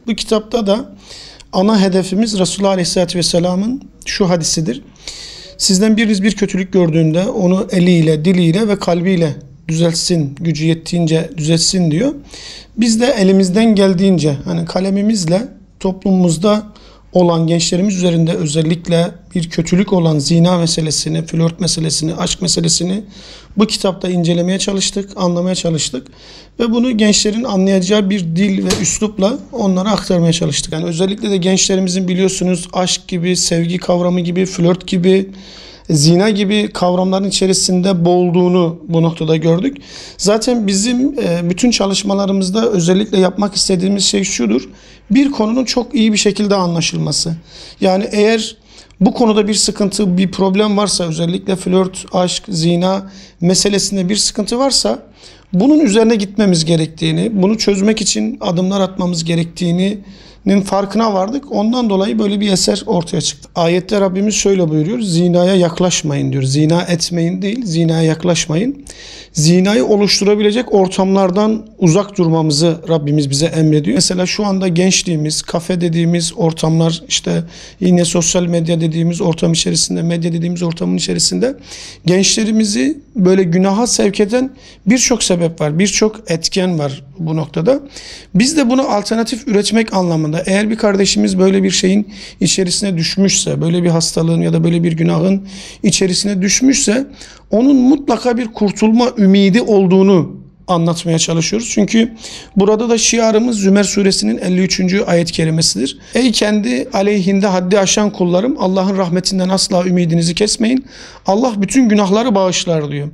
Bu kitapta da ana hedefimiz Resulullah Aleyhisselatü Vesselam'ın şu hadisidir. Sizden biriniz bir kötülük gördüğünde onu eliyle, diliyle ve kalbiyle düzeltsin, gücü yettiğince düzeltsin diyor. Biz de elimizden geldiğince hani kalemimizle toplumumuzda olan gençlerimiz üzerinde özellikle bir kötülük olan zina meselesini, flört meselesini, aşk meselesini bu kitapta incelemeye çalıştık, anlamaya çalıştık. Ve bunu gençlerin anlayacağı bir dil ve üslupla onlara aktarmaya çalıştık. Yani özellikle de gençlerimizin biliyorsunuz aşk gibi, sevgi kavramı gibi, flört gibi, zina gibi kavramların içerisinde boğulduğunu bu noktada gördük. Zaten bizim bütün çalışmalarımızda özellikle yapmak istediğimiz şey şudur. Bir konunun çok iyi bir şekilde anlaşılması. Yani eğer bu konuda bir sıkıntı, bir problem varsa, özellikle flört, aşk, zina meselesinde bir sıkıntı varsa bunun üzerine gitmemiz gerektiğini, bunu çözmek için adımlar atmamız gerektiğinin farkına vardık. Ondan dolayı böyle bir eser ortaya çıktı. Ayette Rabbimiz şöyle buyuruyor. Zinaya yaklaşmayın diyor. Zina etmeyin değil, zinaya yaklaşmayın. Zinayı oluşturabilecek ortamlardan uzak durmamızı Rabbimiz bize emrediyor. Mesela şu anda gençliğimiz, kafe dediğimiz ortamlar, işte yine sosyal medya dediğimiz ortam içerisinde, medya dediğimiz ortamın içerisinde gençlerimizi böyle günaha sevk eden birçok sebep var, birçok etken var bu noktada. Biz de bunu alternatif üretmek anlamında, eğer bir kardeşimiz böyle bir şeyin içerisine düşmüşse, böyle bir hastalığın ya da böyle bir günahın içerisine düşmüşse, onun mutlaka bir kurtulma ümidi olduğunu anlatmaya çalışıyoruz. Çünkü burada da şiarımız Zümer suresinin 53. ayet-i kerimesidir. Ey kendi aleyhinde haddi aşan kullarım, Allah'ın rahmetinden asla ümidinizi kesmeyin. Allah bütün günahları bağışlar diyor.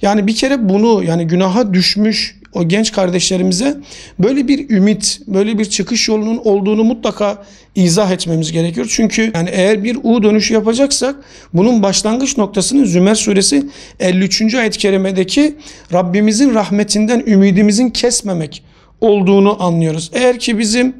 Yani bir kere bunu, yani günaha düşmüş o genç kardeşlerimize böyle bir ümit, böyle bir çıkış yolunun olduğunu mutlaka izah etmemiz gerekiyor. Çünkü yani eğer bir U dönüşü yapacaksak bunun başlangıç noktasının Zümer suresi 53. ayet-i kerimedeki Rabbimizin rahmetinden ümidimizin kesmemek olduğunu anlıyoruz. Eğer ki bizim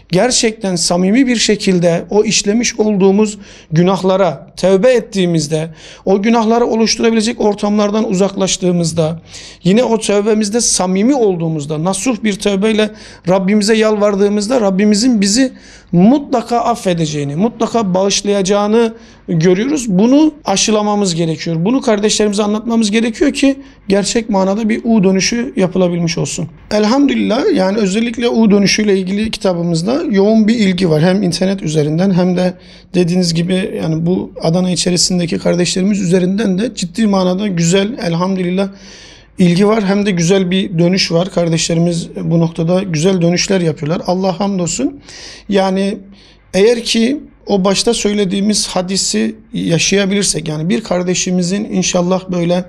gerçekten samimi bir şekilde o işlemiş olduğumuz günahlara tevbe ettiğimizde, o günahları oluşturabilecek ortamlardan uzaklaştığımızda, yine o tövbemizde samimi olduğumuzda, nasuh bir tövbeyle Rabbimize yalvardığımızda Rabbimizin bizi mutlaka affedeceğini, mutlaka bağışlayacağını görüyoruz. Bunu aşılamamız gerekiyor. Bunu kardeşlerimize anlatmamız gerekiyor ki gerçek manada bir U dönüşü yapılabilmiş olsun. Elhamdülillah, yani özellikle U dönüşüyle ilgili kitabımızda yoğun bir ilgi var. Hem internet üzerinden hem de dediğiniz gibi yani bu Adana içerisindeki kardeşlerimiz üzerinden de ciddi manada güzel, elhamdülillah ilgi var. Hem de güzel bir dönüş var. Kardeşlerimiz bu noktada güzel dönüşler yapıyorlar. Allah hamdolsun. Yani eğer ki o başta söylediğimiz hadisi yaşayabilirsek, yani bir kardeşimizin inşallah böyle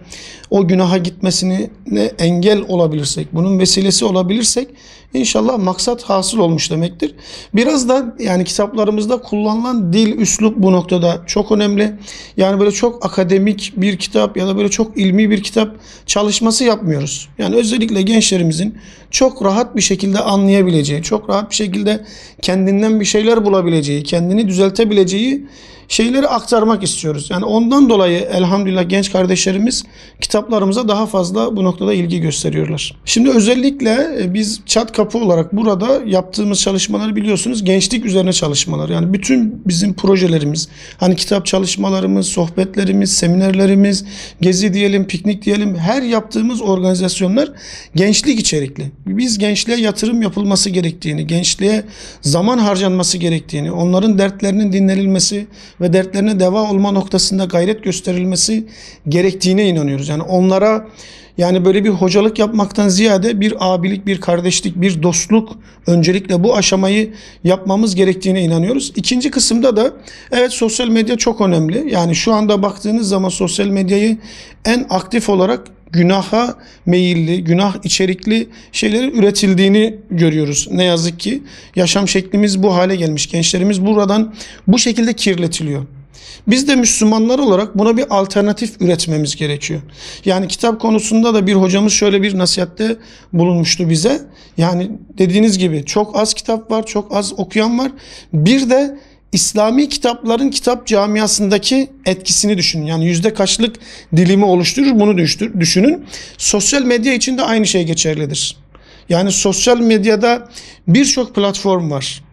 o günaha gitmesine engel olabilirsek, bunun vesilesi olabilirsek inşallah maksat hasıl olmuş demektir. Biraz da yani kitaplarımızda kullanılan dil, üslup bu noktada çok önemli. Yani böyle çok akademik bir kitap ya da böyle çok ilmi bir kitap çalışması yapmıyoruz. Yani özellikle gençlerimizin çok rahat bir şekilde anlayabileceği, çok rahat bir şekilde kendinden bir şeyler bulabileceği, kendini düzeltebileceği şeyleri aktarmak istiyoruz. Yani ondan dolayı elhamdülillah genç kardeşlerimiz kitaplarımıza daha fazla bu noktada ilgi gösteriyorlar. Şimdi özellikle biz Çat Kapı olarak burada yaptığımız çalışmaları biliyorsunuz, gençlik üzerine çalışmalar. Yani bütün bizim projelerimiz, hani kitap çalışmalarımız, sohbetlerimiz, seminerlerimiz, gezi diyelim, piknik diyelim, her yaptığımız organizasyonlar gençlik içerikli. Biz gençliğe yatırım yapılması gerektiğini, gençliğe zaman harcanması gerektiğini, onların dertlerinin dinlenilmesi ve dertlerine deva olma noktasında gayret gösterilmesi gerektiğine inanıyoruz. Yani onlara yani böyle bir hocalık yapmaktan ziyade bir abilik, bir kardeşlik, bir dostluk, öncelikle bu aşamayı yapmamız gerektiğine inanıyoruz. İkinci kısımda da evet, sosyal medya çok önemli. Yani şu anda baktığınız zaman sosyal medyayı en aktif olarak günaha meyilli, günah içerikli şeylerin üretildiğini görüyoruz. Ne yazık ki yaşam şeklimiz bu hale gelmiş. Gençlerimiz buradan bu şekilde kirletiliyor. Biz de Müslümanlar olarak buna bir alternatif üretmemiz gerekiyor. Yani kitap konusunda da bir hocamız şöyle bir nasihatte bulunmuştu bize. Yani dediğiniz gibi çok az kitap var, çok az okuyan var. Bir de İslami kitapların kitap camiasındaki etkisini düşünün. Yani yüzde kaçlık dilimi oluşturur, bunu düşünün. Sosyal medya için de aynı şey geçerlidir. Yani sosyal medyada birçok platform var.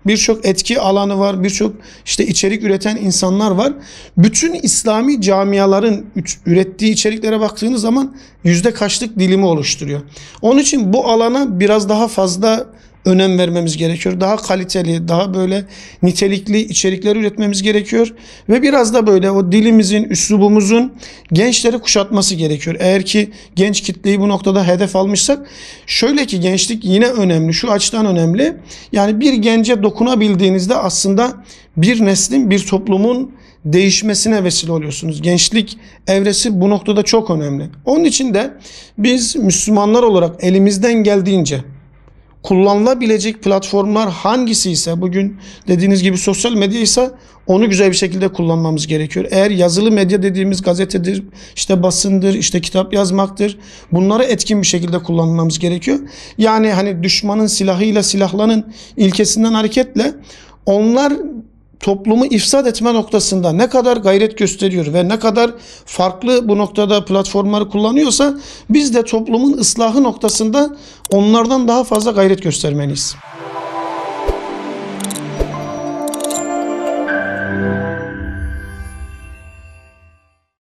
birçok etki alanı var, birçok işte içerik üreten insanlar var. Bütün İslami camiaların ürettiği içeriklere baktığınız zaman yüzde kaçlık dilimi oluşturuyor. Onun için bu alana biraz daha fazla önem vermemiz gerekiyor. Daha kaliteli, daha böyle nitelikli içerikler üretmemiz gerekiyor. Ve biraz da böyle o dilimizin, üslubumuzun gençleri kuşatması gerekiyor. Eğer ki genç kitleyi bu noktada hedef almışsak, şöyle ki gençlik yine önemli, şu açıdan önemli. Yani bir gence dokunabildiğinizde aslında bir neslin, bir toplumun değişmesine vesile oluyorsunuz. Gençlik evresi bu noktada çok önemli. Onun için de biz Müslümanlar olarak elimizden geldiğince kullanılabilecek platformlar hangisi ise, bugün dediğiniz gibi sosyal medya ise, onu güzel bir şekilde kullanmamız gerekiyor. Eğer yazılı medya dediğimiz gazetedir, işte basındır, işte kitap yazmaktır, bunları etkin bir şekilde kullanmamız gerekiyor. Yani hani düşmanın silahıyla silahlanın ilkesinden hareketle onlar toplumu ifsad etme noktasında ne kadar gayret gösteriyor ve ne kadar farklı bu noktada platformları kullanıyorsa, biz de toplumun ıslahı noktasında onlardan daha fazla gayret göstermeliyiz.